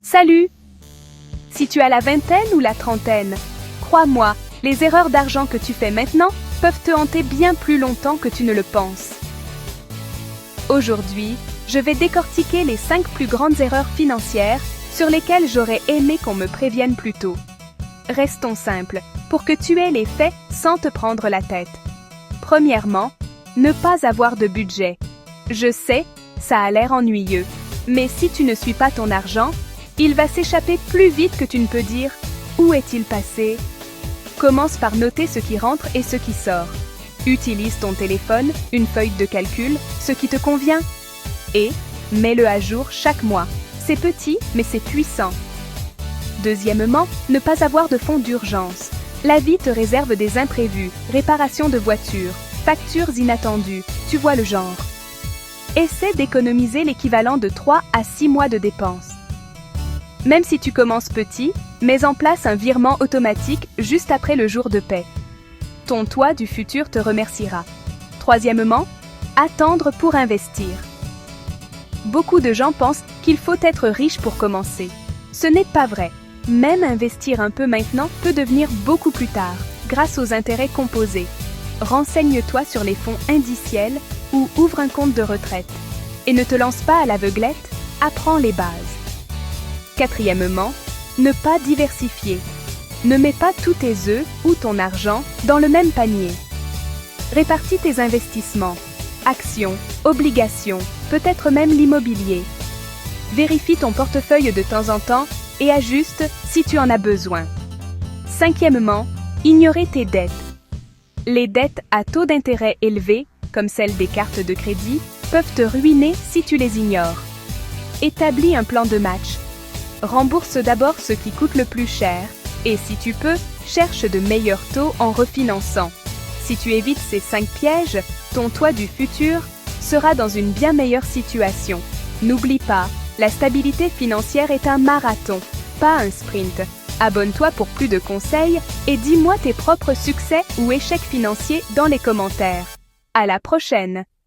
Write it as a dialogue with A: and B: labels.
A: Salut! Si tu as la vingtaine ou la trentaine, crois-moi, les erreurs d'argent que tu fais maintenant peuvent te hanter bien plus longtemps que tu ne le penses. Aujourd'hui, je vais décortiquer les 5 plus grandes erreurs financières sur lesquelles j'aurais aimé qu'on me prévienne plus tôt. Restons simples, pour que tu aies les faits sans te prendre la tête. Premièrement, ne pas avoir de budget. Je sais, ça a l'air ennuyeux, mais si tu ne suis pas ton argent, il va s'échapper plus vite que tu ne peux dire « Où est-il passé ?» Commence par noter ce qui rentre et ce qui sort. Utilise ton téléphone, une feuille de calcul, ce qui te convient. Et mets-le à jour chaque mois. C'est petit, mais c'est puissant. Deuxièmement, ne pas avoir de fonds d'urgence. La vie te réserve des imprévus, réparation de voiture, factures inattendues, tu vois le genre. Essaie d'économiser l'équivalent de 3 à 6 mois de dépenses. Même si tu commences petit, mets en place un virement automatique juste après le jour de paie. Ton toi du futur te remerciera. Troisièmement, attendre pour investir. Beaucoup de gens pensent qu'il faut être riche pour commencer. Ce n'est pas vrai. Même investir un peu maintenant peut devenir beaucoup plus tard, grâce aux intérêts composés. Renseigne-toi sur les fonds indiciels ou ouvre un compte de retraite. Et ne te lance pas à l'aveuglette, apprends les bases. Quatrièmement, ne pas diversifier. Ne mets pas tous tes œufs ou ton argent dans le même panier. Répartis tes investissements, actions, obligations, peut-être même l'immobilier. Vérifie ton portefeuille de temps en temps et ajuste si tu en as besoin. Cinquièmement, ignorer tes dettes. Les dettes à taux d'intérêt élevés, comme celles des cartes de crédit, peuvent te ruiner si tu les ignores. Établis un plan de match. Rembourse d'abord ce qui coûte le plus cher et si tu peux, cherche de meilleurs taux en refinançant. Si tu évites ces 5 pièges, ton toi du futur sera dans une bien meilleure situation. N'oublie pas, la stabilité financière est un marathon, pas un sprint. Abonne-toi pour plus de conseils et dis-moi tes propres succès ou échecs financiers dans les commentaires. À la prochaine!